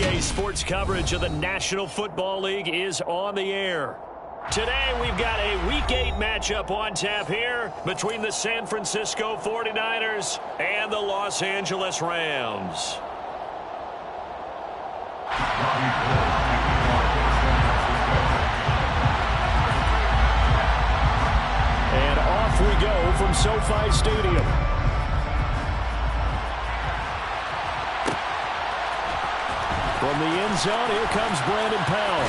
EA Sports coverage of the National Football League is on the air. Today we've got a Week 8 matchup on tap here between the San Francisco 49ers and the Los Angeles Rams. And off we go from SoFi Stadium. From the end zone, here comes Brandon Powell.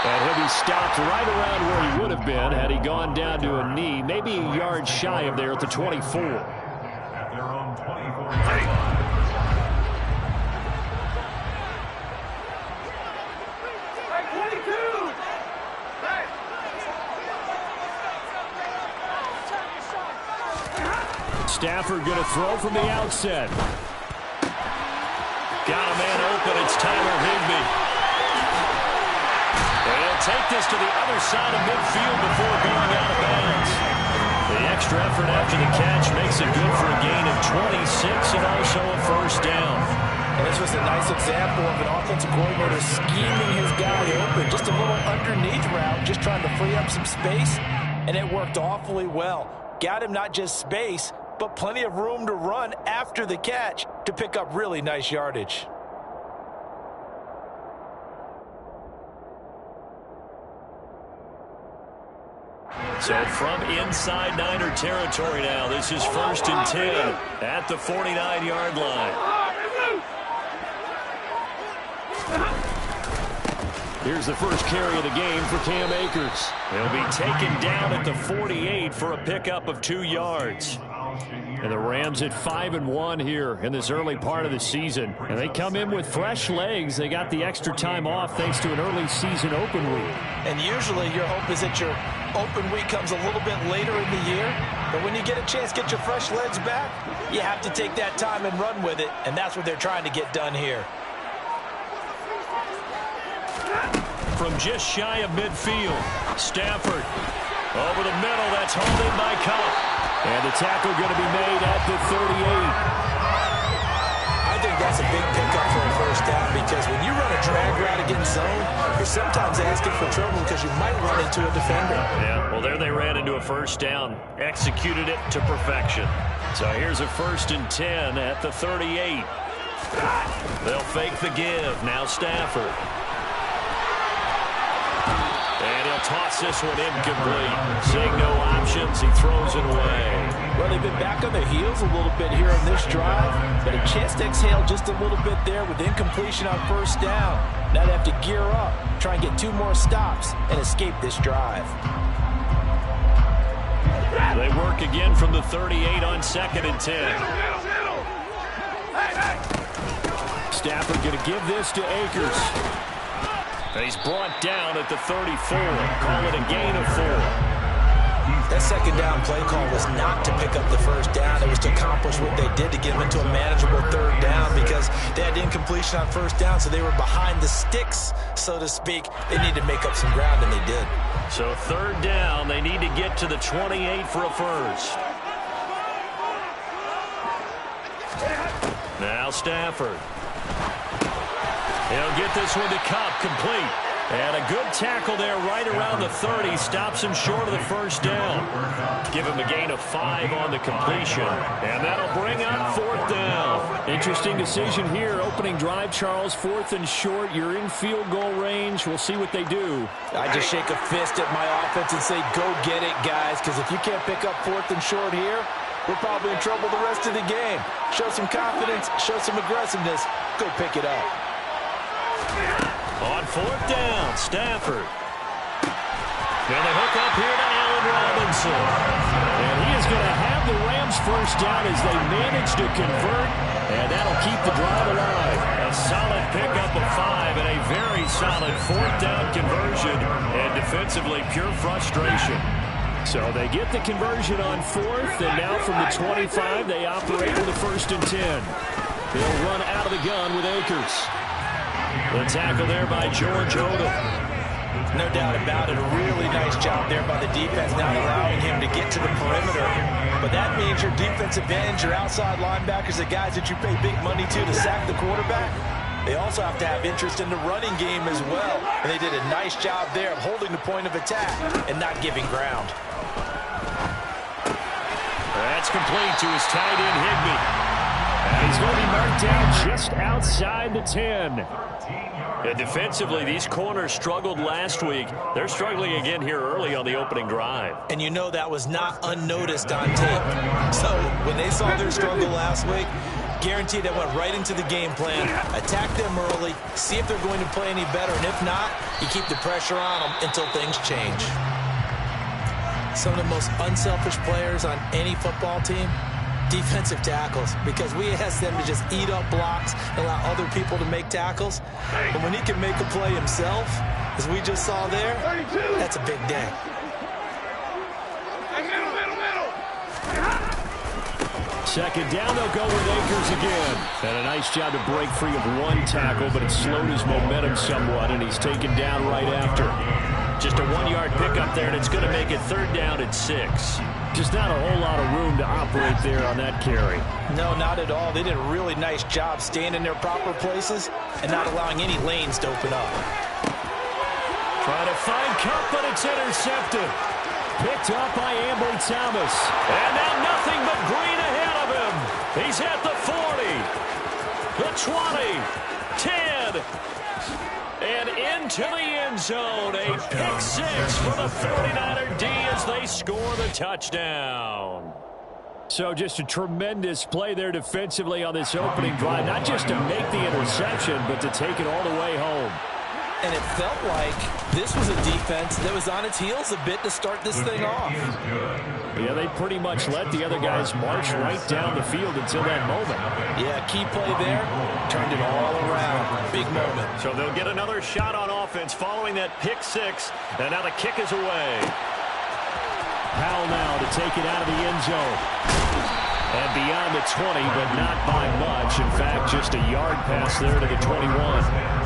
And he'll be stopped right around where he would have been had he gone down to a knee, maybe a yard shy of there at the 24. At their own 24. Stafford going to throw from the outset. Got a man open. It's Tyler Higbee. And he'll take this to the other side of midfield before going out of bounds. The extra effort after the catch makes it good for a gain of 26 and also a first down. And this was a nice example of an offensive coordinator scheming his guy open. Just a little underneath route, just trying to free up some space. And it worked awfully well. Got him not just space, but plenty of room to run after the catch to pick up really nice yardage. So from inside Niner territory now, this is 1st and 10 at the 49-yard line. Here's the first carry of the game for Cam Akers. He'll be taken down at the 48 for a pickup of 2 yards. And the Rams at 5-1 here in this early part of the season. And they come in with fresh legs. They got the extra time off thanks to an early season open week. And usually your hope is that your open week comes a little bit later in the year. But when you get a chance to get your fresh legs back, you have to take that time and run with it. And that's what they're trying to get done here. From just shy of midfield, Stafford over the middle. That's hauled in by Kupp. And the tackle going to be made at the 38. I think that's a big pickup for a first down because when you run a drag route against zone, you're sometimes asking for trouble because you might run into a defender. Yeah, well, there they ran into a first down. Executed it to perfection. So here's a 1st and 10 at the 38. They'll fake the give. Now Stafford. And he'll toss this one incomplete. Seeing no options, he throws it away. Well, they've been back on their heels a little bit here on this drive, but a chance to exhale just a little bit there with incompletion on first down. Now they have to gear up, try and get 2 more stops, and escape this drive. They work again from the 38 on 2nd and 10. Stafford going to give this to Akers. And he's brought down at the 34. Call it a gain of 4. That second down play call was not to pick up the first down. It was to accomplish what they did to get them into a manageable 3rd down because they had incompletion on first down, so they were behind the sticks, so to speak. They needed to make up some ground, and they did. So 3rd down, they need to get to the 28 for a first. Now Stafford. He'll get this one to Kupp, complete. And a good tackle there right around the 30. Stops him short of the first down. Give him a gain of 5 on the completion. And that'll bring up 4th down. Interesting decision here. Opening drive, Charles. 4th and short. You're in field goal range. We'll see what they do. I just shake a fist at my offense and say, go get it, guys. Because if you can't pick up 4th and short here, we're probably in trouble the rest of the game. Show some confidence. Show some aggressiveness. Go pick it up. On 4th down, Stafford. And the hook up here to Allen Robinson. And he is going to have the Rams first down as they manage to convert. And that'll keep the drive alive. A solid pickup of 5 and a very solid 4th down conversion. And defensively, pure frustration. So they get the conversion on 4th. And now from the 25, they operate with a 1st and 10. They'll run out of the gun with Akers. The tackle there by George Odom. No doubt about it. A really nice job there by the defense, not allowing him to get to the perimeter. But that means your defensive ends, your outside linebackers, the guys that you pay big money to sack the quarterback, They also have to have interest in the running game as well. And they did a nice job there of holding the point of attack and not giving ground. That's complete to his tight end, Higbee. And he's going to be marked down just outside the 10. And defensively, these corners struggled last week. They're struggling again here early on the opening drive. And you know that was not unnoticed on tape. So when they saw their struggle last week, guaranteed they went right into the game plan, attack them early, see if they're going to play any better, and if not, you keep the pressure on them until things change. Some of the most unselfish players on any football team, defensive tackles, because we ask them to just eat up blocks and allow other people to make tackles. And when he can make a play himself, as we just saw there, that's a big day. Second down, they'll go with Akers again. And a nice job to break free of one tackle, but it slowed his momentum somewhat, and he's taken down right after. Just a 1-yard pickup there, and it's going to make it third down and 6. Just not a whole lot of room to operate there on that carry. No, not at all. They did a really nice job staying in their proper places and not allowing any lanes to open up. Trying to find Kupp, but it's intercepted. Picked up by Ambry Thomas. And now nothing but green ahead of him. He's at the 40, the 20, 10, and into the end zone. A pick 6 for the 49er D as they score the touchdown. So just a tremendous play there defensively on this opening drive. Not just to make the interception, but to take it all the way home. And it felt like this was a defense that was on its heels a bit to start this thing off. Yeah, they pretty much let the other guys march right down the field until that moment. Yeah, key play there, turned it all around. Big moment. So they'll get another shot on offense following that pick 6, and now the kick is away. Powell now to take it out of the end zone. And beyond the 20, but not by much. In fact, just a yard pass there to the 21.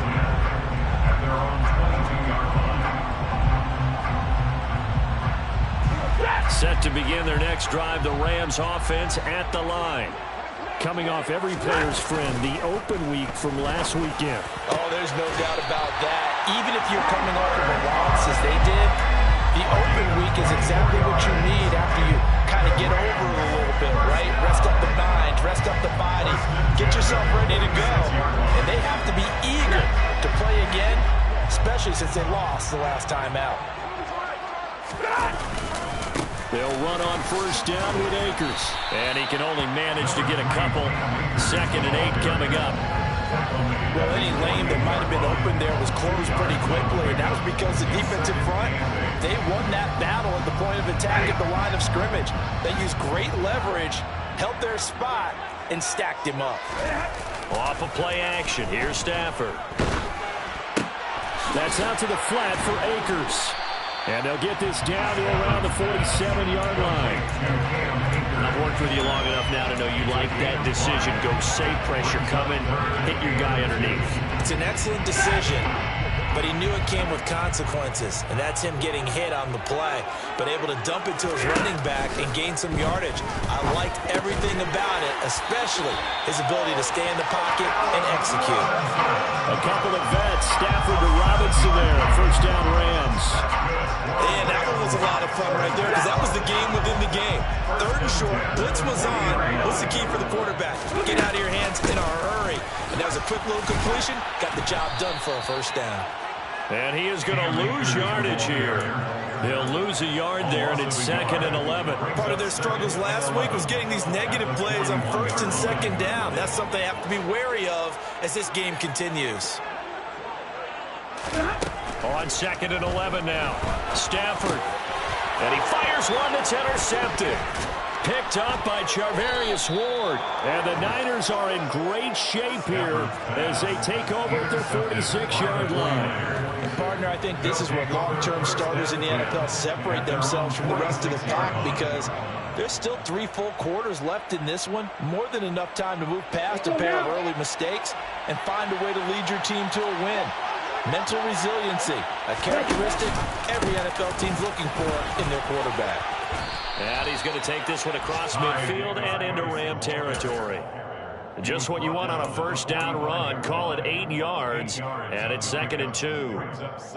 Set to begin their next drive, the Rams offense at the line. Coming off every player's friend, the open week from last weekend. Oh, there's no doubt about that. Even if you're coming off of a loss as they did, the open week is exactly what you need after you kind of get over it a little bit, right? Rest up the mind, rest up the body, get yourself ready to go. And they have to be eager to play again, especially since they lost the last time out. They'll run on first down with Akers. And he can only manage to get a couple. 2nd and 8 coming up. Well, any lane that might have been open there was closed pretty quickly, and that was because the defensive front, they won that battle at the point of attack at the line of scrimmage. They used great leverage, held their spot, and stacked him up. Off of play action. Here's Stafford. That's out to the flat for Akers. And they'll get this down to around the 47-yard line. I've worked with you long enough now to know you like that decision. Go safe, pressure coming, hit your guy underneath. It's an excellent decision, but he knew it came with consequences, and that's him getting hit on the play, but able to dump it to his running back and gain some yardage. I liked everything about it, especially his ability to stay in the pocket and execute. A couple of vets, Stafford to Robinson there, first down Rams. And that one was a lot of fun right there because that was the game within the game. 3rd and short, blitz was on. What's the key for the quarterback? Get out of your hands in a hurry. And that was a quick little completion. Got the job done for a first down. And he is going to lose yardage here. They'll lose a yard there, and it's 2nd and 11. Part of their struggles last week was getting these negative plays on 1st and 2nd down. That's something they have to be wary of as this game continues. On 2nd and 11 now. Stafford. And he fires one that's intercepted. Picked up by Charvarius Ward. And the Niners are in great shape here as they take over at their 46-yard line. And partner, I think this is where long-term starters in the NFL separate themselves from the rest of the pack because there's still 3 full quarters left in this one. More than enough time to move past a pair of early mistakes and find a way to lead your team to a win. Mental resiliency, a characteristic every NFL team's looking for in their quarterback. And he's going to take this one across midfield and into Ram territory. Just what you want on a first down run. Call it 8 yards, and it's 2nd and 2.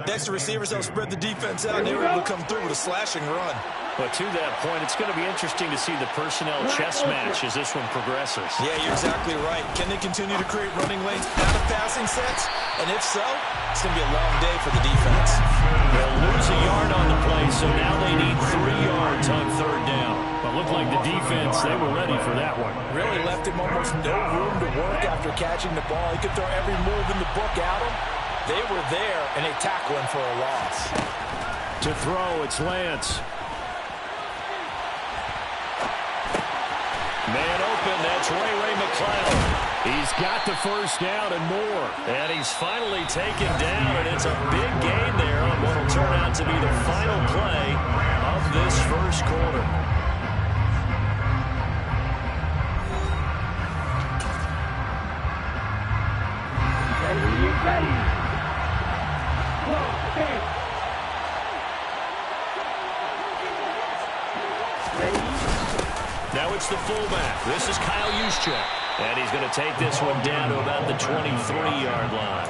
Next, the receivers help spread the defense out, and they were able to come through with a slashing run. But to that point, it's going to be interesting to see the personnel chess match as this one progresses. Yeah, you're exactly right. Can they continue to create running lanes out of passing sets? And if so, it's going to be a long day for the defense. They'll lose a yard on the play, so now they need 3 yards on 3rd down. But looked like the defense, they were ready for that one. Really left him almost no room to work after catching the ball. He could throw every move in the book at him. They were there, and they tackle him for a loss. To throw, it's Lance. Man open, that's Ray McCloud. He's got the first down and more. And he's finally taken down, and it's a big gain there on what will turn out to be the final play of this first quarter. Now it's the fullback. This is Kyle Juszczyk. And he's going to take this one down to about the 23-yard line.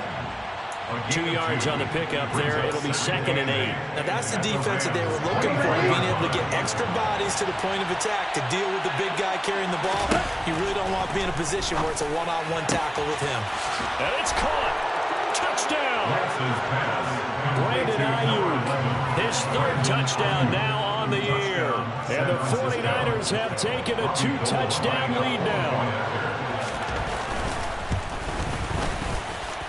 2 yards on the pickup there. It'll be 2nd and 8. Now that's the defense that they were looking for, being able to get extra bodies to the point of attack to deal with the big guy carrying the ball. You really don't want to be in a position where it's a one-on-one tackle with him. And it's caught. Touchdown. Brandon Ayuk, his 3rd touchdown now on the year. And the 49ers have taken a 2-touchdown lead now.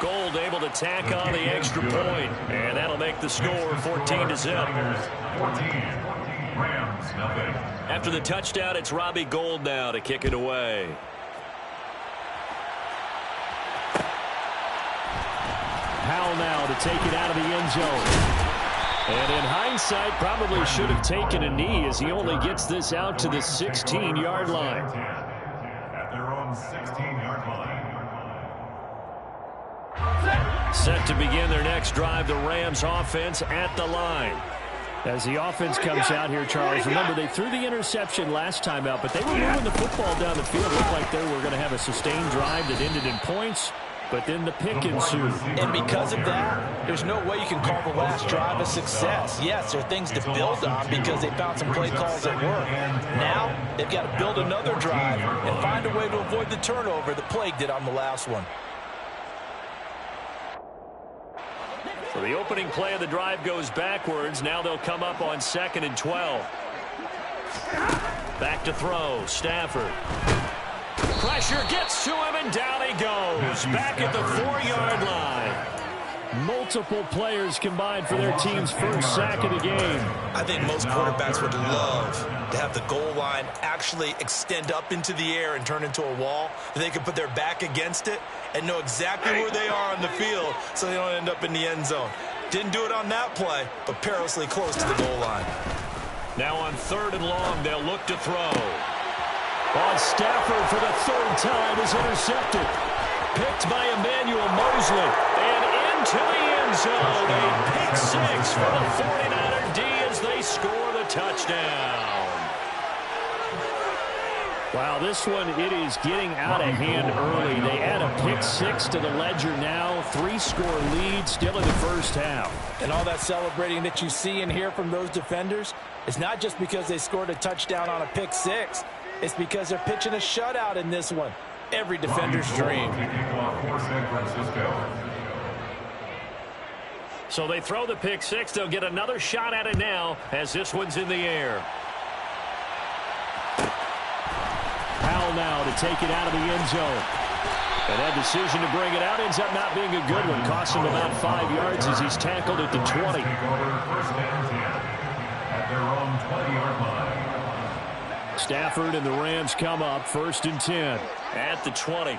Gold able to tack on the extra point, and that'll make the score 14-0. After the touchdown, it's Robbie Gould now to kick it away. Powell now to take it out of the end zone. And in hindsight, probably should have taken a knee as he only gets this out to the 16-yard line. At their own 16-yard line. Set to begin their next drive, the Rams offense at the line. As the offense comes out here, Charles, remember they threw the interception last time out, but they were moving the football down the field. It looked like they were going to have a sustained drive that ended in points, but then the pick ensued. And because of that, there's no way you can call the last drive a success. Yes, there are things to build on because they found some play calls that work. Now, they've got to build another drive and find a way to avoid the turnover the Plague did on the last one. So the opening play of the drive goes backwards. Now they'll come up on 2nd and 12. Back to throw. Stafford. Pressure gets to him, and down he goes. Back at the 4-yard line. Multiple players combined for their team's first sack of the game. I think most quarterbacks would love to have the goal line actually extend up into the air and turn into a wall. They can put their back against it and know exactly where they are on the field so they don't end up in the end zone. Didn't do it on that play, but perilously close to the goal line. Now on 3rd and long, they'll look to throw. On Stafford for the 3rd time is intercepted. Picked by Emmanuel Mosley. And into the end zone. A pick 6 for the 49er D as they score the touchdown. Wow, this one, it is getting out of hand early. They add a pick 6 to the ledger now. 3-score lead still in the first half. And all that celebrating that you see and hear from those defenders, it's not just because they scored a touchdown on a pick 6. It's because they're pitching a shutout in this one. Every defender's dream. So they throw the pick 6. They'll get another shot at it now as this one's in the air. Powell now to take it out of the end zone. And that decision to bring it out ends up not being a good one. Costs him about 5 yards as he's tackled at the 20. First and 10 at their own 20-yard line. Stafford and the Rams come up 1st and 10 at the 20.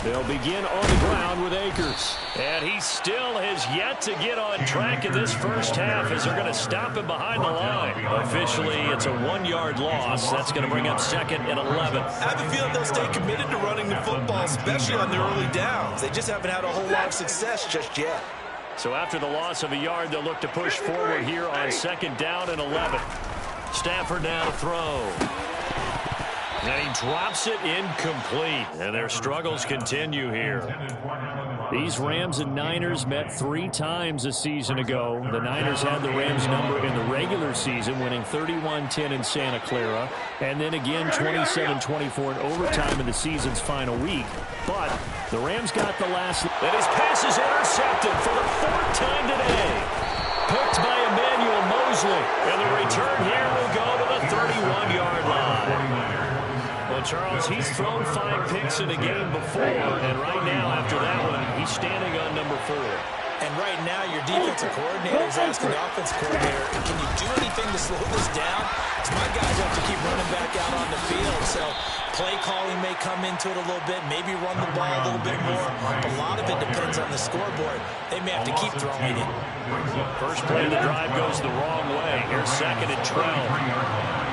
They'll begin on the ground with Akers. And he still has yet to get on track in this first half as they're going to stop him behind the line. Officially, it's a 1-yard loss. That's going to bring up 2nd and 11. I have a feeling they'll stay committed to running the football, especially on their early downs. They just haven't had a whole lot of success just yet. So after the loss of a yard, they'll look to push forward here on 2nd down and 11. Stafford now to throw. And he drops it incomplete. And their struggles continue here. These Rams and Niners met 3 times a season ago. The Niners had the Rams number in the regular season, winning 31-10 in Santa Clara. And then again 27-24 in overtime in the season's final week. But the Rams got the last. And his pass is intercepted for the 4th time today. Picked by Emmanuel Mosley. And the return here will go to the 31-yard line. Well, Charles, he's thrown 5 picks in a game before, and right now, after that one, he's standing on number 4. And right now, your defensive coordinator is asking the offensive coordinator, can you do anything to slow this down? Because my guys have to keep running back out on the field, so play calling may come into it a little bit, maybe run the ball a little bit more. A lot of it depends on the scoreboard. They may have to keep throwing it. First play of the drive goes the wrong way. Here's 2nd and 12.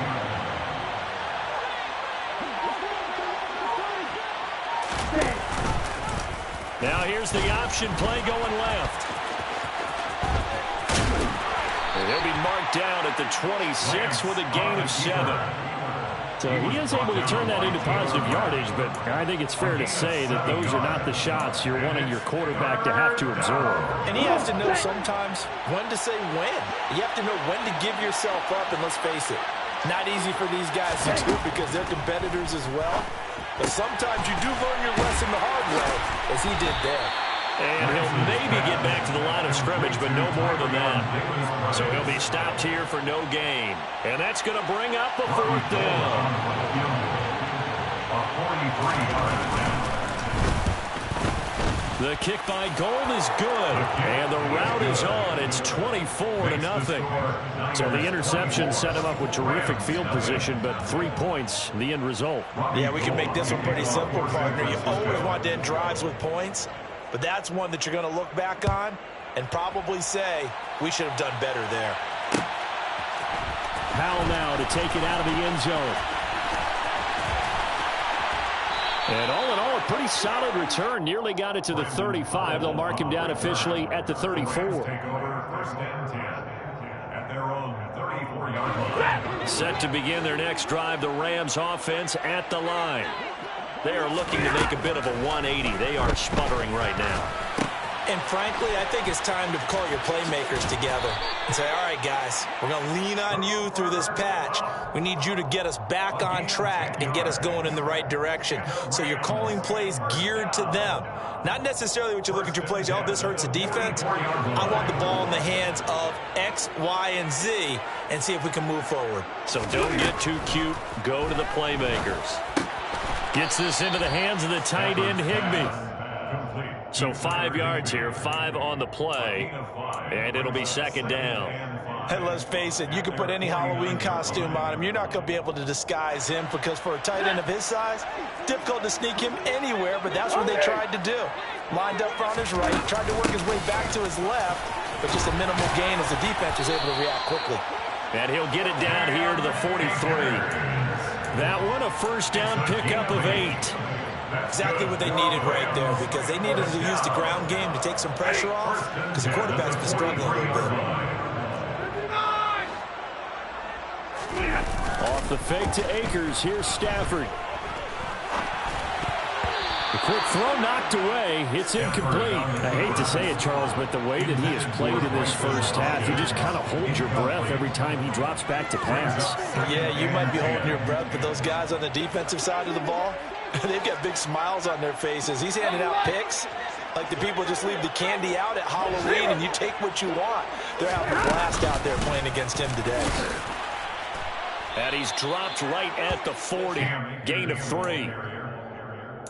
Now here's the option play going left. And he'll be marked down at the 26 with a gain of 7. So he is able to turn that into positive yardage, but I think it's fair to say that those are not the shots you're wanting your quarterback to have to absorb. And he has to know sometimes when to say when. You have to know when to give yourself up, and let's face it, not easy for these guys to do because they're competitors as well. But sometimes you do learn your lesson the hard way, as he did there. And he'll maybe get back to the line of scrimmage, but no more than that. So he'll be stopped here for no gain. And that's going to bring up a 4th down. The kick by Gold is good. And the route is on. It's 24-0. So the interception set him up with terrific field position, but 3 points, the end result. Yeah, we can make this one pretty simple, partner. You always want to end drives with points, but that's one that you're going to look back on and probably say, we should have done better there. Powell now to take it out of the end zone. And all in all, a pretty solid return. Nearly got it to the 35. They'll mark him down officially at the 34. Set to begin their next drive, the Rams offense at the line. They are looking to make a bit of a 180. They are sputtering right now. And frankly, I think it's time to call your playmakers together and say, all right, guys, we're going to lean on you through this patch. We need you to get us back on track and get us going in the right direction. So you're calling plays geared to them. Not necessarily what you look at your plays, oh, this hurts the defense. I want the ball in the hands of X, Y, and Z and see if we can move forward. So don't get too cute. Go to the playmakers. Gets this into the hands of the tight end, Higbee. So 5 yards here, 5 on the play, and it'll be 2nd down. And let's face it, you can put any Halloween costume on him. You're not going to be able to disguise him because for a tight end of his size, difficult to sneak him anywhere, but that's what they tried to do. Lined up on his right, tried to work his way back to his left, but just a minimal gain as the defense was able to react quickly. And he'll get it down here to the 43. That one, a first down pickup of 8. Exactly what they needed right there because they needed to use the ground game to take some pressure off because the quarterback's been struggling a little bit. Off the fake to Akers. Here's Stafford. The quick throw knocked away. It's incomplete. I hate to say it, Charles, but the way that he has played in this first half, you just kind of hold your breath every time he drops back to pass. Yeah, you might be holding your breath, but those guys on the defensive side of the ball, they've got big smiles on their faces. He's handing out picks like the people just leave the candy out at Halloween and you take what you want. They're having a blast out there playing against him today. And he's dropped right at the 40. Gain of 3.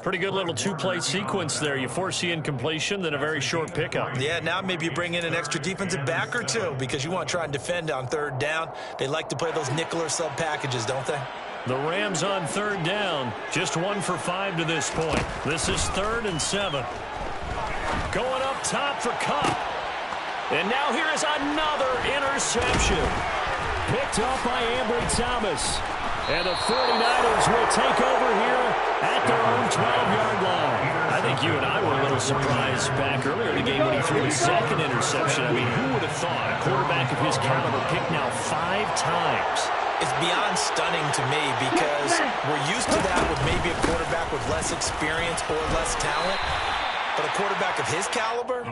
Pretty good little 2-play sequence there. You force the incompletion, then a very short pickup. Yeah, now maybe you bring in an extra defensive back or two because you want to try and defend on 3rd down. They like to play those nickel or sub packages, don't they? The Rams on third down. Just 1 for 5 to this point. This is 3rd and 7. Going up top for Kupp. And now here is another interception. Picked up by Ambry Thomas. And the 49ers will take over here at their own 12-yard line. I think you and I were a little surprised back earlier in the game when he threw his second interception. I mean, who would have thought a quarterback of his caliber picked now 5 times? It's beyond stunning to me because we're used to that with maybe a quarterback with less experience or less talent. But a quarterback of his caliber?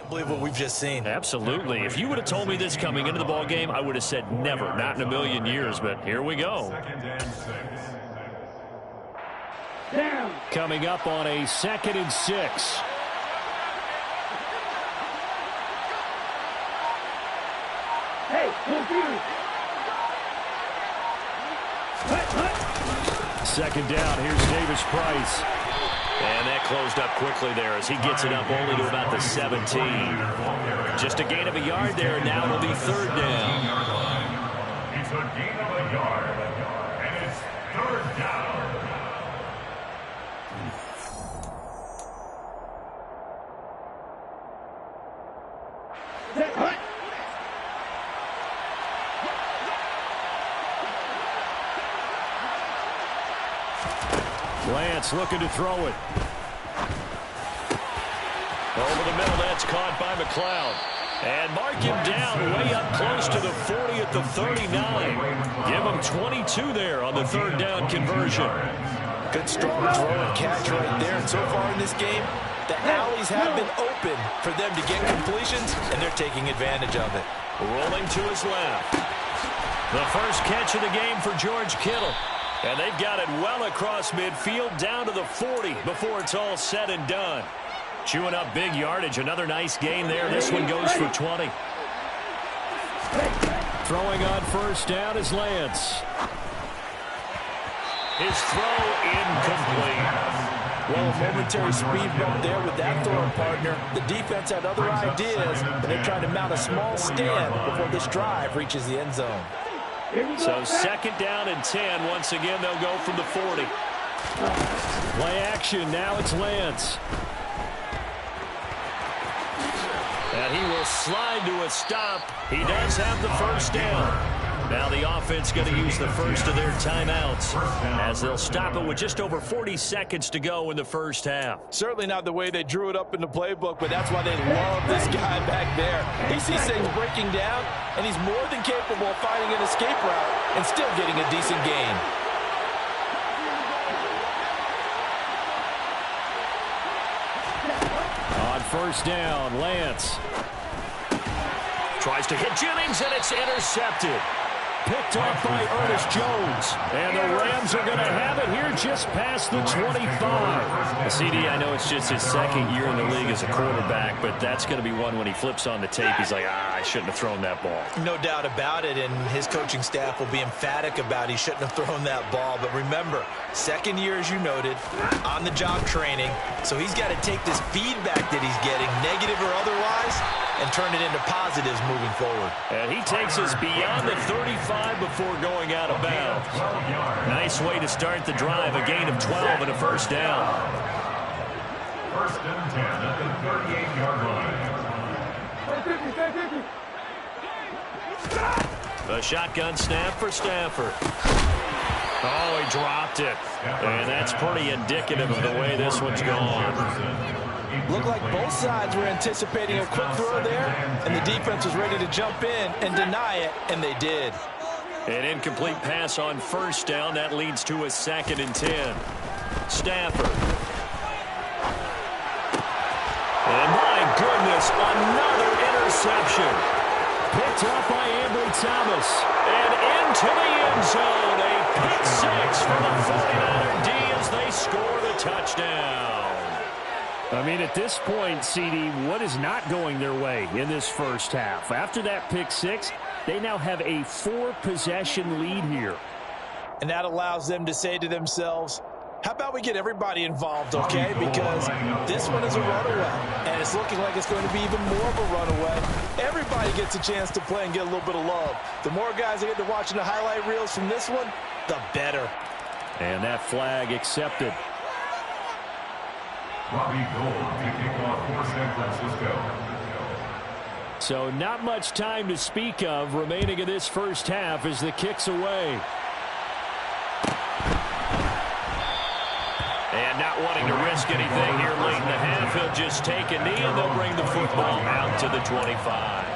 Believe what we've just seen. Absolutely. If you would have told me this coming into the ball game, I would have said never, not in a million years. But here we go. Coming up on a 2nd and 6. Second down. Here's Davis Price. And that closed up quickly there as he gets it up only to about the 17. Just a gain of a yard there. Now it'll be 3rd down. It's a gain of a yard. And it's 3rd down. Lance looking to throw it. Over the middle, that's caught by McLeod. And mark him down way up close to the 40 at the 39. Give him 22 there on the 3rd down conversion. Good strong throw and catch right there. And so far in this game, the alleys have been open for them to get completions, and they're taking advantage of it. Rolling to his left. The first catch of the game for George Kittle. And they've got it well across midfield down to the 40 before it's all said and done. Chewing up big yardage. Another nice gain there. This one goes for 20. Throwing on first down is Lance. His throw incomplete. Well, a momentary speed bump there with that throwing partner. The defense had other ideas, and they're trying to mount a small stand before this drive reaches the end zone. So 2nd down and 10. Once again, they'll go from the 40. Play action. Now it's Lance. And he will slide to a stop. He does have the first down. Now the offense going to use the first of their timeouts as they'll stop it with just over 40 seconds to go in the first half. Certainly not the way they drew it up in the playbook, but that's why they love this guy back there. He sees things breaking down, and he's more than capable of finding an escape route and still getting a decent gain. On first down, Lance tries to hit Jennings, and it's intercepted. Picked off by Ernest Jones. And the Rams are going to have it here just past the 25. CD, I know it's just his 2nd year in the league as a quarterback, but that's going to be one when he flips on the tape. He's like, I shouldn't have thrown that ball. No doubt about it, and his coaching staff will be emphatic about he shouldn't have thrown that ball. But remember, 2nd year, as you noted, on-the-job training. So he's got to take this feedback that he's getting, negative or otherwise, and turn it into positives moving forward. And he takes us beyond the 35 before going out of bounds. Nice way to start the drive. A gain of 12 and a first down. 1st and 10 at the 38-yard line. The shotgun snap for Stafford. Oh, he dropped it. And that's pretty indicative of the way this one's gone. Looked like both sides were anticipating a quick throw there, and the defense was ready to jump in and deny it, and they did. An incomplete pass on first down. That leads to a 2nd and 10. Stafford. And my goodness, another interception. interception. Picked up by Ambry Thomas. And into the end zone. A pick six for the 49er D as they score the touchdown. I mean, at this point, CD, what is not going their way in this first half? After that pick six, they now have a 4-possession lead here. And that allows them to say to themselves, how about we get everybody involved, okay? Because this one is a runaway, and it's looking like it's going to be even more of a runaway. Everybody gets a chance to play and get a little bit of love. The more guys that get to watching the highlight reels from this one, the better. And that flag accepted. Robbie Gould to kick off for San Francisco. So not much time to speak of remaining in this first half as the kick's away. And not wanting to risk anything here late in the half, he'll just take a knee and they'll bring the football out to the 25.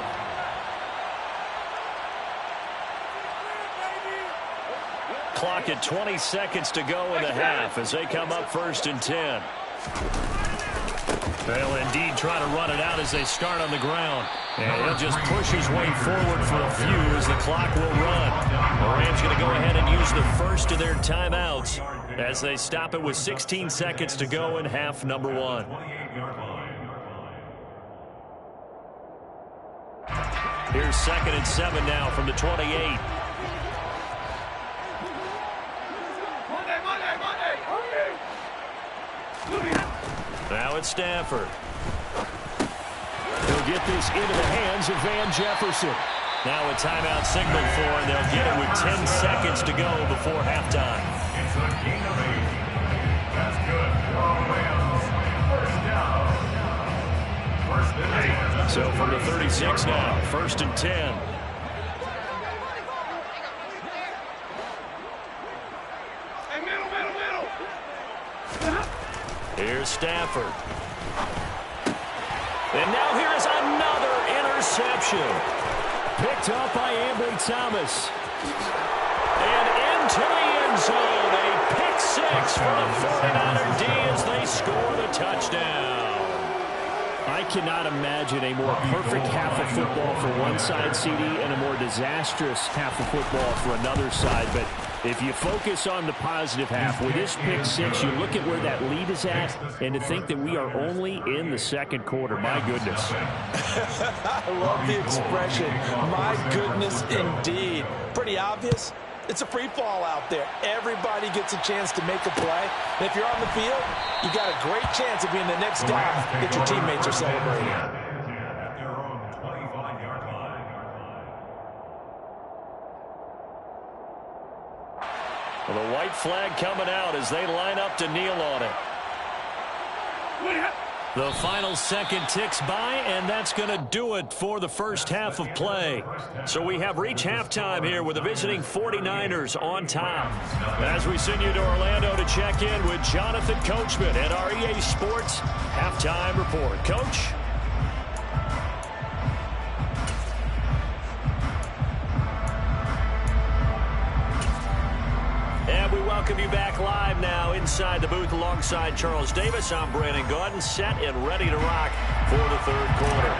Clock at 20 seconds to go in the half as they come up 1st and 10. They'll indeed try to run it out as they start on the ground. And he'll just push his way forward for a few as the clock will run. The Rams going to go ahead and use the first of their timeouts as they stop it with 16 seconds to go in half number 1. Here's 2nd and 7 now from the 28. Now it's Stafford. He'll get this into the hands of Van Jefferson. Now a timeout signal for, and they'll get it with 10 seconds to go before halftime. It's a gain of 8. That's good for Rams. First down. 1st and 10. So from the 36 now, 1st and 10. Here's Stafford. And now here is another interception. Picked up by Ambry Thomas. And into the end zone. A pick six for the 49er D as they score the touchdown. I cannot imagine a more perfect half of football for one side, CD, and a more disastrous half of football for another side. But if you focus on the positive half, with this pick six, you look at where that lead is at, and to think that we are only in the 2nd quarter. My goodness. I love the expression, my goodness indeed. Pretty obvious. It's a free fall out there. Everybody gets a chance to make a play. And if you're on the field, you got a great chance of being the next guy that your teammates are celebrating. At their own 25-yard line. Well, the white flag coming out as they line up to kneel on it. The final second ticks by, and that's going to do it for the first half of play. So we have reached halftime here with the visiting 49ers on top. As we send you to Orlando to check in with Jonathan Coachman at our EA Sports Halftime Report. Coach? And we welcome you back live now inside the booth alongside Charles Davis. I'm Brandon Gaudin, set and ready to rock for the 3rd quarter.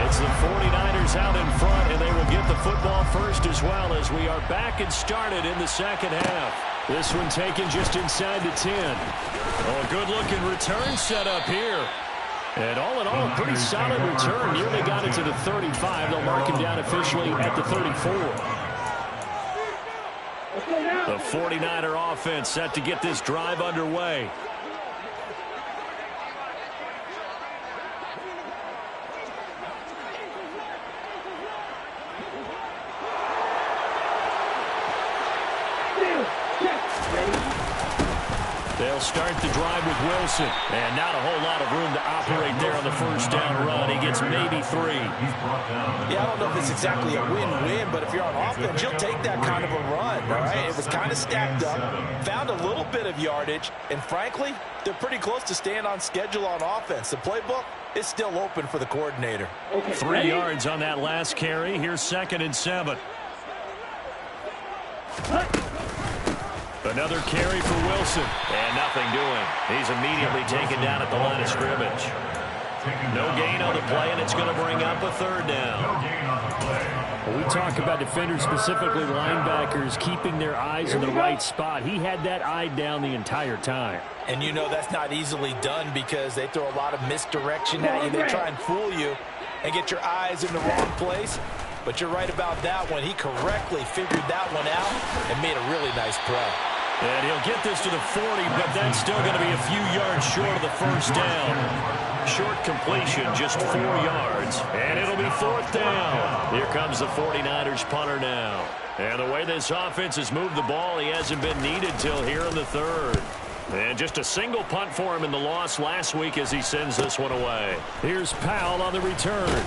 It's the 49ers out in front, and they will get the football first as well as we are back and started in the 2nd half. This one taken just inside the 10. Oh, a good-looking return set up here. And all in all, a pretty solid return. Nearly got it to the 35. They'll mark him down officially at the 34. The 49er offense set to get this drive underway. They'll start the drive with Wilson. And not a whole lot of room to operate there on the first down run. He gets maybe 3. Yeah, I don't know if it's exactly a win-win, but if you're on offense, you'll take that kind of a run, all right? It was kind of stacked up, found a little bit of yardage, and frankly, they're pretty close to staying on schedule on offense. The playbook is still open for the coordinator. 3 yards on that last carry. Here's 2nd and 7. Another carry for Wilson. And nothing doing. He's immediately taken down at the line of scrimmage. No gain on the play, and it's going to bring up a third down. When we talk about defenders, specifically linebackers, keeping their eyes in the right spot. He had that eye down the entire time. And you know that's not easily done because they throw a lot of misdirection at you. They try and fool you and get your eyes in the wrong place. But you're right about that one. He correctly figured that one out and made a really nice play. And he'll get this to the 40, but that's still going to be a few yards short of the first down. Short completion, just 4 yards. And it'll be fourth down. Here comes the 49ers punter now. And the way this offense has moved the ball, he hasn't been needed till here in the third. And just a single punt for him in the loss last week as he sends this one away. Here's Powell on the return.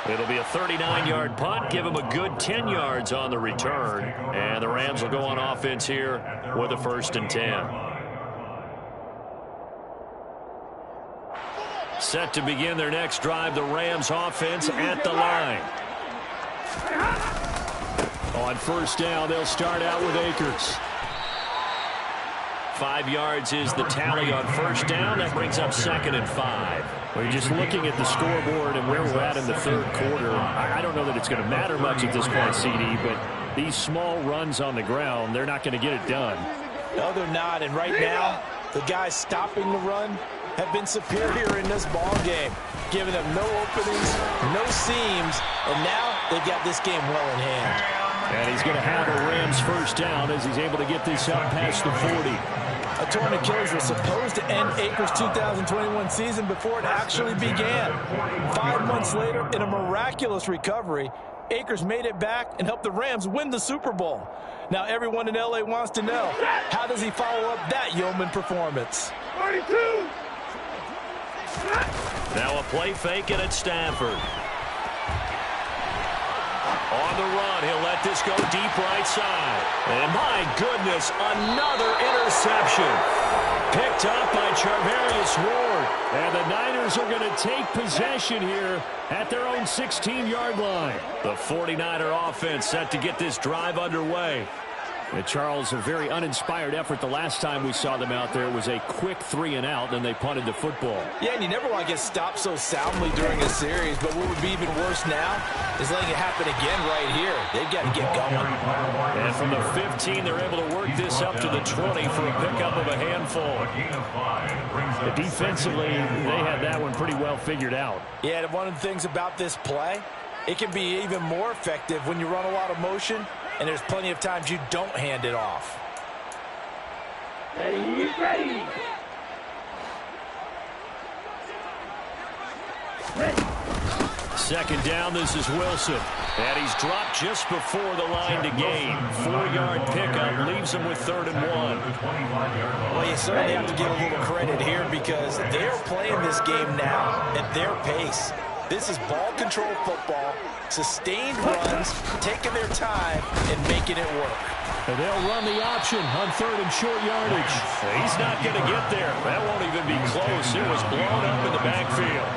It'll be a 39-yard punt. Give him a good 10 yards on the return. And the Rams will go on offense here with a 1st and 10. Set to begin their next drive, the Rams offense at the line. On first down, they'll start out with Akers. 5 yards is the tally on first down. That brings up 2nd and 5. We're just looking at the scoreboard and where we're at in the third quarter. I don't know that it's going to matter much at this point, CD, but these small runs on the ground, they're not going to get it done. No, they're not. And right now, the guys stopping the run have been superior in this ball game, giving them no openings, no seams, and now they've got this game well in hand. And he's going to have a Rams first down as he's able to get this up past the 40. A torn Achilles was supposed to end Akers' 2021 season before it actually began. 5 months later, in a miraculous recovery, Akers made it back and helped the Rams win the Super Bowl. Now everyone in L.A. wants to know, how does he follow up that yeoman performance? 42! Now a play fake and it's Stafford. On the run, he'll let this go deep right side. And my goodness, another interception. Picked up by Charvarius Ward. And the Niners are going to take possession here at their own 16-yard line. The 49er offense set to get this drive underway. And Charles, a very uninspired effort the last time we saw them out there. It was a quick 3-and-out, and they punted the football. Yeah, and you never want to get stopped so soundly during a series, but what would be even worse now is letting it happen again right here. They've got to get going. And from the 15, they're able to work this up to the 20 for a pickup of a handful. Defensively, they had that one pretty well figured out. Yeah, and one of the things about this play, it can be even more effective when you run a lot of motion, and there's plenty of times you don't hand it off. Ready. Second down, this is Wilson. And he's dropped just before the line to gain. 4-yard pickup leaves him with 3rd and 1. Well, you certainly have to give a little credit here because they're playing this game now at their pace. This is ball control football, sustained runs, taking their time, and making it work. And they'll run the option on 3rd and short yardage. He's not going to get there. That won't even be close. It was blown up in the backfield.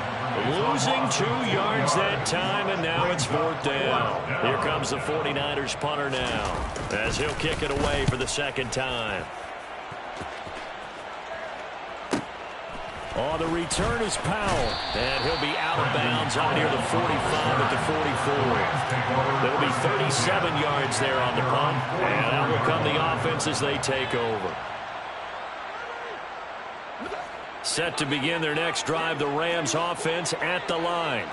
Losing 2 yards that time, and now it's 4th down. Here comes the 49ers punter now as he'll kick it away for the 2nd time. On the return is Powell. And he'll be out of bounds out near the 45 at the 44. There'll be 37 yards there on the punt. And out will come the offense as they take over. Set to begin their next drive, the Rams offense at the line.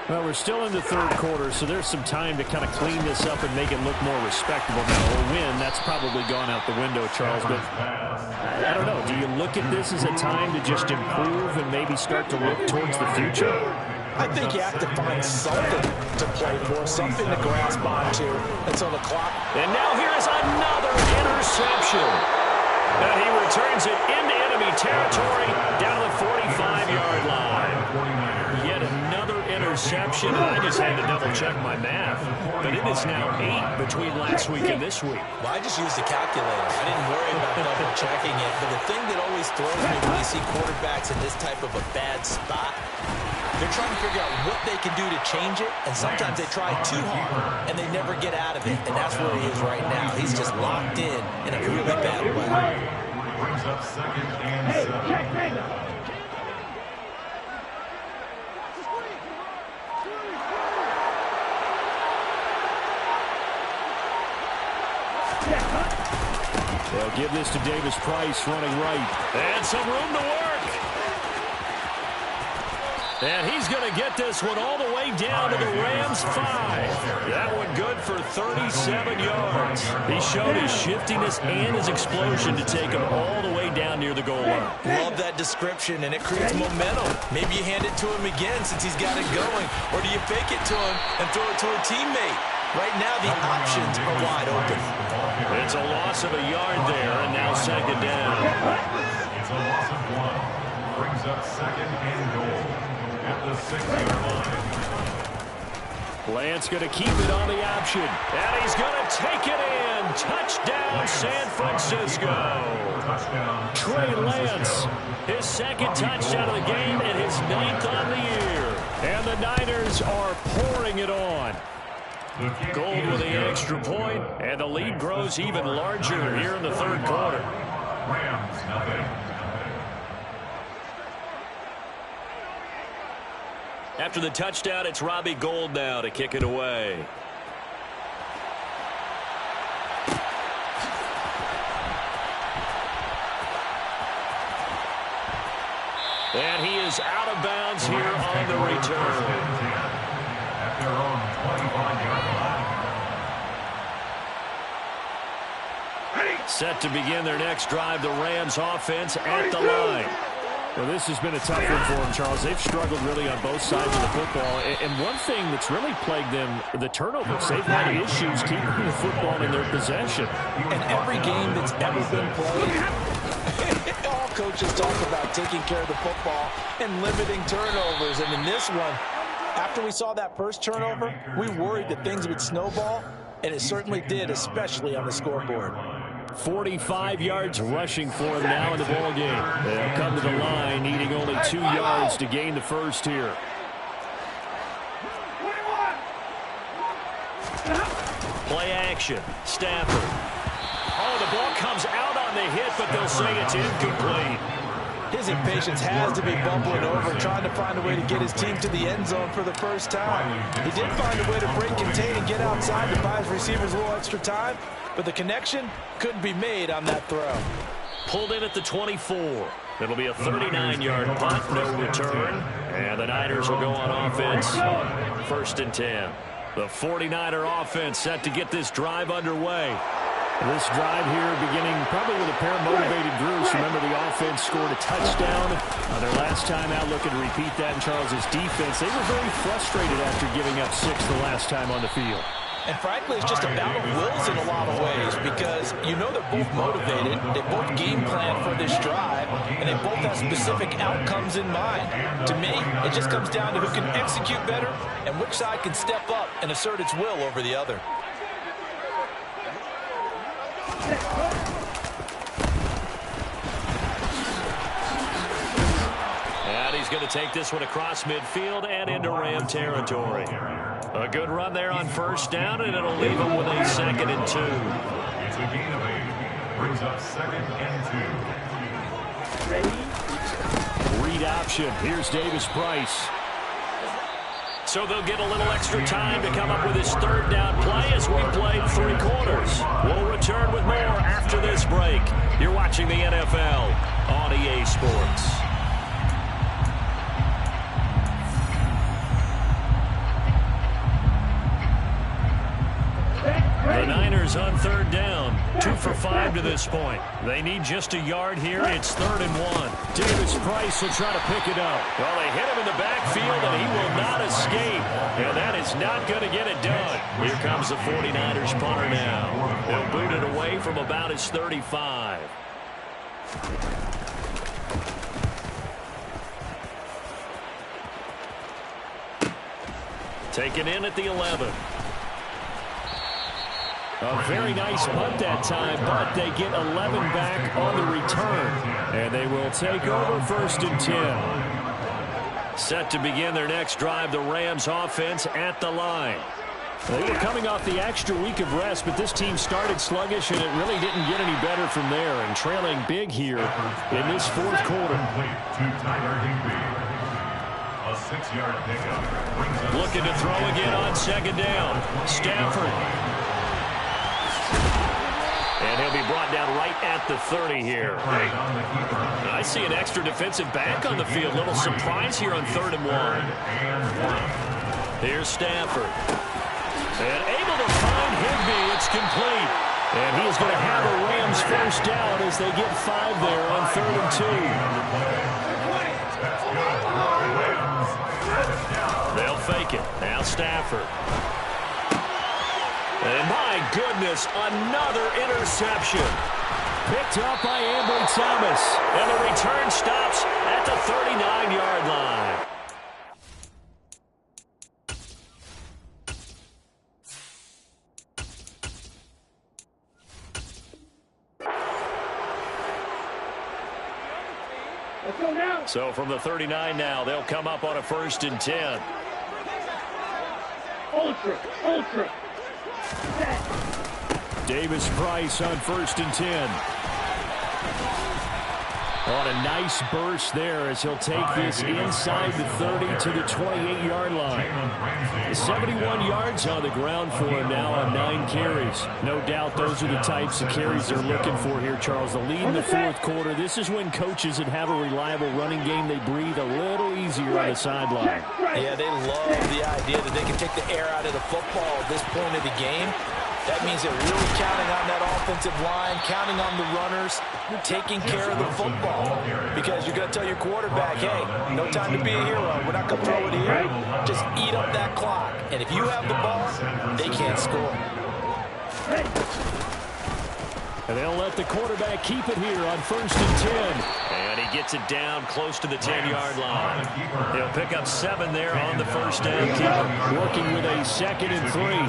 Well, we're still in the third quarter, so there's some time to kind of clean this up and make it look more respectable. Now, a win, that's probably gone out the window, Charles. But I don't know. Do you look at this as a time to just improve and maybe start to look towards the future? I think you have to find something to play for, something to grasp onto until the clock. And now here is another interception. And he returns it into enemy territory down the 45-yard line. Yet another interception, and I just had to double-check my math. But it is now 8 between last week and this week. Well, I just used the calculator. I didn't worry about double-checking it. But the thing that always throws me when you see quarterbacks in this type of a bad spot, they're trying to figure out what they can do to change it, and sometimes they try too hard, and they never get out of it, and that's where he is right now. He's just locked in a really bad way. Brings up 2nd and 7. They'll give this to Davis Price running right. And some room to work. And he's going to get this one all the way down to the Rams' 5. That one good for 37 yards. He showed his shiftiness and his explosion to take him all the way down near the goal line. Love that description, and it creates momentum. Maybe you hand it to him again since he's got it going, or do you fake it to him and throw it to a teammate? Right now, the options are wide open. It's a loss of a yard there, and now second down. It's a loss of 1. Brings up second and goal at the 6-yard line. Lance going to keep it on the option. And he's going to take it in. Touchdown, San Francisco. Touchdown, Trey Lance, his second touchdown of the game and his 9th on the year. And the Niners are pouring it on. Gold with the extra point, and the lead grows even larger here in the third quarter. Rams, nothing. After the touchdown, it's Robbie Gould now to kick it away. And he is out of bounds here on the return. At their own 25-yard line. Set to begin their next drive, the Rams offense at the line. Well, this has been a tough one for them, Charles. They've struggled really on both sides of the football. And one thing that's really plagued them, the turnovers. They've had issues keeping the football in their possession. And every game that's ever been played, all coaches talk about taking care of the football and limiting turnovers. And in this one, after we saw that first turnover, we worried that things would snowball, and it certainly did, especially on the scoreboard. 45 yards rushing for him now in the ball game. They'll come to the line, needing only 2 yards to gain the first here. Play action. Stafford. Oh, the ball comes out on the hit, but they'll say it's incomplete. His impatience has to be bubbling over, trying to find a way to get his team to the end zone for the first time. He did find a way to break, contain, and get outside to buy his receivers a little extra time, but the connection couldn't be made on that throw. Pulled in at the 24. It'll be a 39-yard punt, no return. And the Niners will go on offense, 1st and 10. The 49er offense set to get this drive underway. This drive here beginning probably with a pair of motivated groups. Remember, the offense scored a touchdown their last time out. Looking to repeat that in Charles's defense. They were very frustrated after giving up 6 the last time on the field. And frankly, it's just a battle of wills in a lot of ways, because you know they're both motivated, they both game plan for this drive, and they both have specific outcomes in mind. To me, it just comes down to who can execute better and which side can step up and assert its will over the other. And he's going to take this one across midfield and into Ram territory. A good run there on 1st down, and it'll leave him with a 2nd and 2. It's a gain of 8. Brings up 2nd and 2. Read option. Here's Davis Price. So they'll get a little extra time to come up with his 3rd down play as we played 3 quarters. We'll return with more after this break. You're watching the NFL on EA Sports. The Niners on 3rd down, 2 for 5 to this point. They need just a yard here. It's 3rd and 1. Davis Price will try to pick it up. Well, they hit him in the backfield, and he will not escape. And that is not going to get it done. Here comes the 49ers punter now. They'll boot it away from about his 35. Taken in at the 11. A very nice punt that time, but they get 11 back on the return. And they will take over 1st and 10. Set to begin their next drive, the Rams offense at the line. They were coming off the extra week of rest, but this team started sluggish, and it really didn't get any better from there. And trailing big here in this 4th quarter. A 6-yard pickup. Looking to throw again on 2nd down. Stafford. And he'll be brought down right at the 30 here. I see an extra defensive back on the field. Little surprise here on 3rd and 1. Here's Stafford. And able to find Higbee. It's complete. And he is going to have a Rams first down as they get 5 there on 3rd and 2. They'll fake it. Now Stafford. And my goodness, another interception. Picked up by Ambry Thomas. And the return stops at the 39-yard line. So from the 39 now, they'll come up on a 1st and 10. Ultra. Davis Price on 1st and 10. On a nice burst there as he'll take this inside the 30 to the 28-yard line. 71 yards on the ground for him now on 9 carries. No doubt those are the types of carries they're looking for here, Charles. The lead in the 4th quarter. This is when coaches that have a reliable running game, they breathe a little easier on the sideline. Yeah, they love the idea that they can take the air out of the football at this point of the game. That means they're really counting on that offensive line, counting on the runners, taking care of the football. Because you're going to tell your quarterback, hey, no time to be a hero. We're not going to throw it here. Just eat up that clock. And if you have the ball, they can't score. And they'll let the quarterback keep it here on 1st and 10. And he gets it down close to the 10-yard line. He'll pick up 7 there on the first down. Working with a 2nd and 3.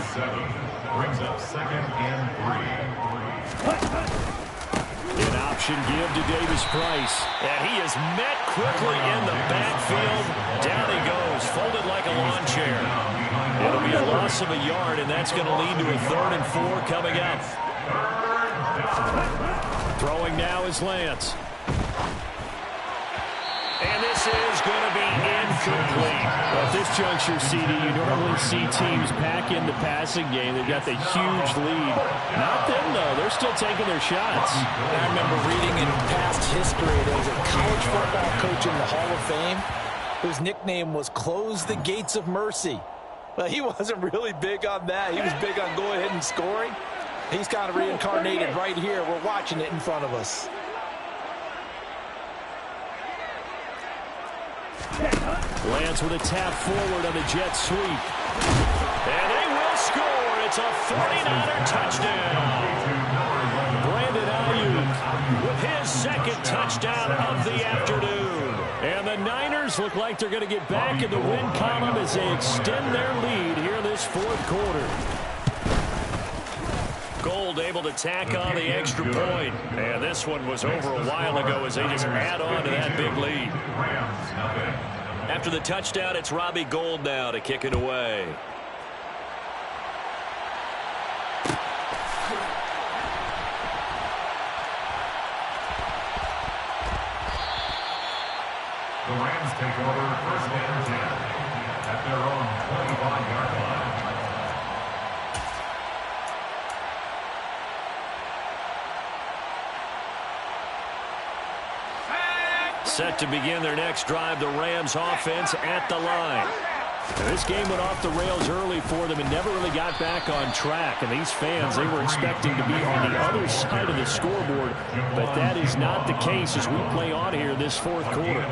Brings up 2nd and 3. An option give to Davis Price. And he is met quickly in the backfield. Down he goes, folded like a lawn chair. It'll be a loss of a yard, and that's going to lead to a 3rd and 4 coming up. Throwing now is Lance. And this is going to be incomplete. Well, at this juncture, CD, you normally see teams pack in the passing game. They've got the huge lead. Not them, though. They're still taking their shots. I remember reading in past history, there was a college football coach in the Hall of Fame whose nickname was Close the Gates of Mercy. But he wasn't really big on that. He was big on go ahead and scoring. He's kind of reincarnated right here. We're watching it in front of us. Lance with a tap forward on the jet sweep. And they will score. It's a 49er touchdown. Brandon Ayuk with his 2nd touchdown of the afternoon. And the Niners look like they're going to get back in the win column as they extend their lead here in this 4th quarter. Gold able to tack on the extra point. And this one was over a while ago as they just add on to that big lead. After the touchdown, it's Robbie Gould now to kick it away. The Rams take over 1st and 10 at their own 25-yard line. Set to begin their next drive, the Rams offense at the line. This game went off the rails early for them and never really got back on track. And these fans, they were expecting to be on the other side of the scoreboard. But that is not the case as we play on here this 4th quarter.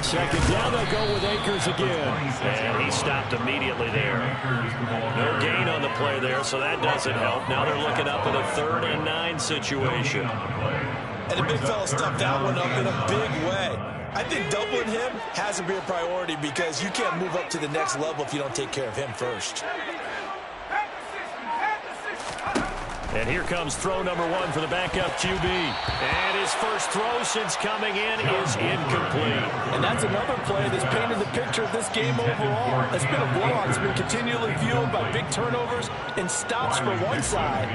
2nd down, they'll go with Akers again. And he stopped immediately there. No gain on the play there, so that doesn't help. Now they're looking up at a 3rd and 9 situation. And the big fella stuffed that one up in a big way. I think doubling him has to be a priority because you can't move up to the next level if you don't take care of him first. And here comes throw number 1 for the backup QB. And his first throw since coming in is incomplete. And that's another play that's painted the picture of this game overall. It's been a blowout. It's been continually fueled by big turnovers and stops for one side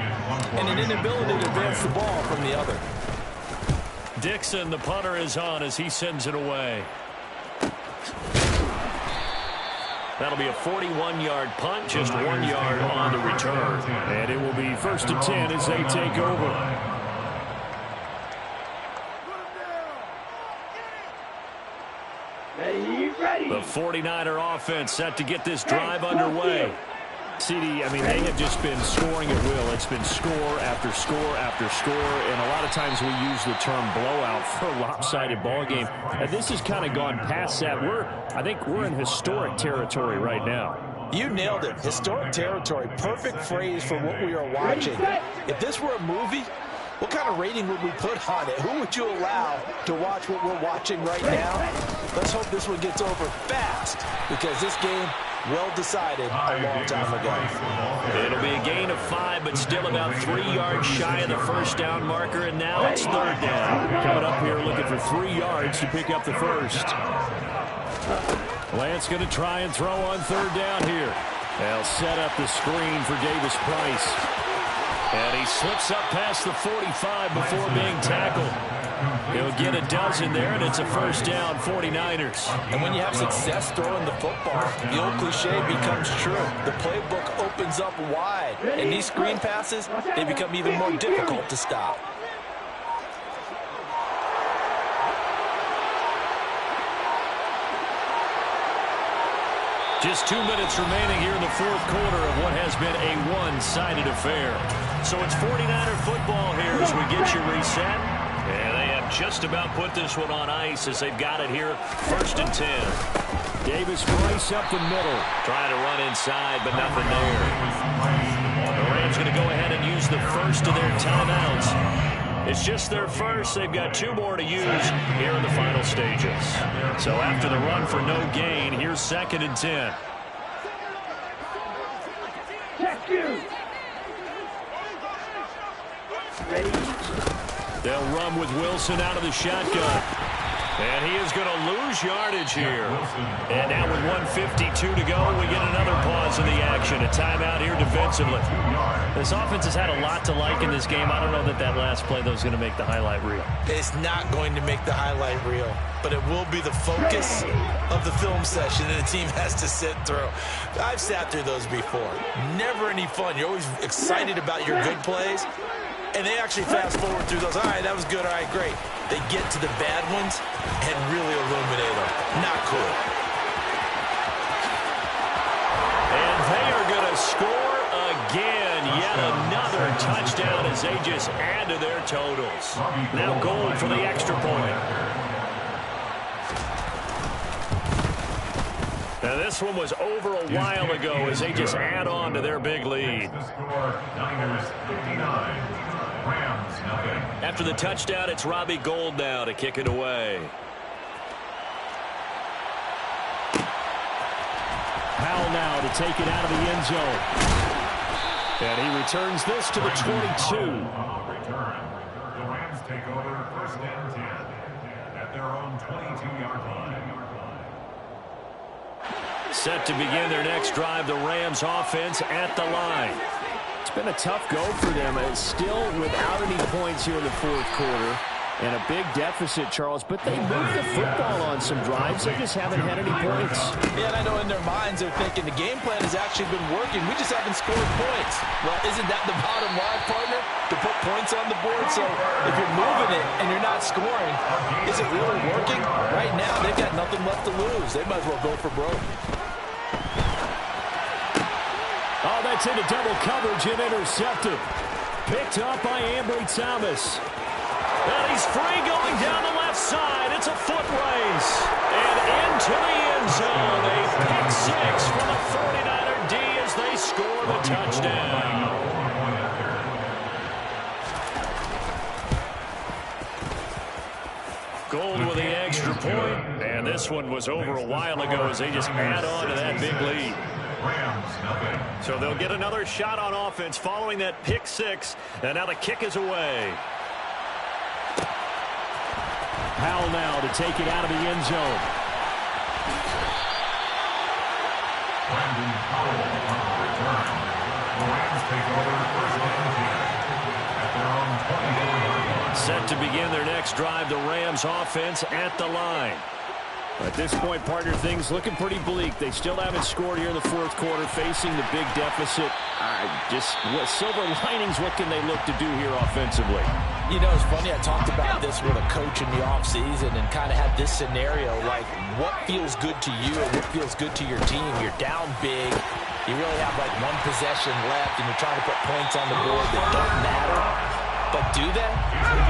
and an inability to advance the ball from the other. Dixon, the punter, is on as he sends it away. That'll be a 41-yard punt, just 1 yard on the return. And it will be 1st and 10 as they take over. The 49er offense set to get this drive underway. CD, I mean, they have just been scoring at will. It's been score after score after score, and a lot of times we use the term blowout for a lopsided ball game. And this has kind of gone past that. I think we're in historic territory right now. You nailed it. Historic territory. Perfect phrase for what we are watching. If this were a movie, what kind of rating would we put on it? Who would you allow to watch what we're watching right now? Let's hope this one gets over fast, because this game, well decided a long time ago. It'll be a gain of 5, but still about 3 yards shy of the first down marker, and now it's 3rd down. Coming up here looking for 3 yards to pick up the first. Lance going to try and throw on 3rd down here. They'll set up the screen for Davis Price. And he slips up past the 45 before being tackled. He'll get a dozen there, and it's a 1st down, 49ers. And when you have success throwing the football, the old cliche becomes true. The playbook opens up wide, and these screen passes, they become even more difficult to stop. Just 2 minutes remaining here in the 4th quarter of what has been a one-sided affair. So it's 49er football here as we get you reset. And they have just about put this one on ice as they've got it here, 1st and 10. Davis Price up the middle. Trying to run inside, but nothing there. The Rams going to go ahead and use the first of their timeouts. It's just their first. They've got 2 more to use here in the final stages. So after the run for no gain, here's 2nd and 10. They'll run with Wilson out of the shotgun. And he is going to lose yardage here. And now with 1:52 to go, we get another pause in the action. A timeout here defensively. This offense has had a lot to like in this game. I don't know that that last play, though, is going to make the highlight reel. It's not going to make the highlight reel, but it will be the focus of the film session that the team has to sit through. I've sat through those before. Never any fun. You're always excited about your good plays, and they actually fast forward through those. All right, that was good. All right, great. They get to the bad ones and really illuminate them. Not cool. And they are going to score again. Yet another touchdown as they just add to their totals. Now Gold for the extra point. Now this one was over a while ago as they just add on to their big lead. The score, Niners 59. Rams nothing. After the touchdown, it's Robbie Gould now to kick it away. Powell now to take it out of the end zone. And he returns this to the 22. Return. The Rams take over 1st and 10 at their own 22-yard line. Set to begin their next drive, the Rams offense at the line. It's been a tough go for them. It's still without any points here in the 4th quarter. And a big deficit, Charles. But they moved the football on some drives. They just haven't had any points. Yeah, and I know in their minds they're thinking the game plan has actually been working. We just haven't scored points. Well, isn't that the bottom line, partner? To put points on the board? So if you're moving it and you're not scoring, is it really working? Right now, they've got nothing left to lose. They might as well go for broke. Oh, that's into double coverage and intercepted. Picked up by Ambry Thomas. And he's free going down the left side. It's a foot race. And into the end zone. A pick 6 from a 49er D as they score the touchdown. Gold with the extra point. And this one was over a while ago as they just add on to that big lead. So they'll get another shot on offense following that pick 6. And now the kick is away. Powell now to take it out of the end zone. Brandon Powell on the return. The Rams take over 1st and 10 at their own 24-yard line. Set to begin their next drive, the Rams offense at the line. At this point, partner, things looking pretty bleak. They still haven't scored here in the fourth quarter, facing the big deficit. What silver linings, what can they look to do here offensively? You know, it's funny, I talked about this with a coach in the offseason and kind of had this scenario, like what feels good to you and what feels good to your team. You're down big. You really have like one possession left, and you're trying to put points on the board that don't matter. But do they?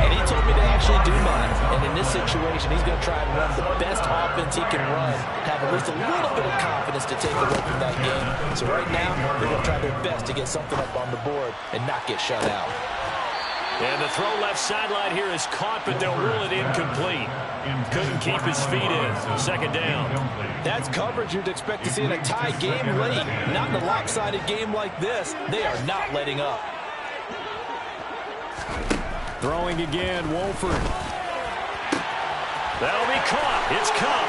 And he told me they actually do matter. And in this situation, he's going to try and run the best offense he can run, have at least a little bit of confidence to take away from that game. So right now, they're going to try their best to get something up on the board and not get shut out. And the throw left sideline here is caught, but they'll rule it incomplete. Couldn't keep his feet in. Second down. That's coverage you'd expect to see in a tie game late. Not in a lopsided game like this. They are not letting up. Throwing again, Wolford. That'll be caught. It's Kupp.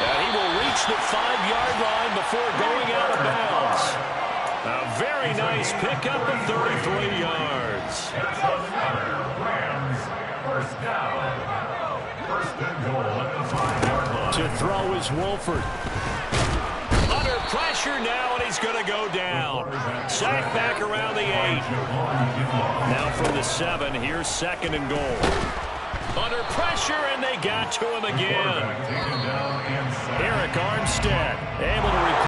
And he will reach the 5-yard line before going out of bounds. A very nice pickup of 33 yards. Rams, first down. First and goal at the 5-yard line. To throw is Wolford. Under pressure now, and he's going to go down. Sacked back around the 8. Now from the 7, here's second and goal. Under pressure, and they got to him again. Eric Armstead able to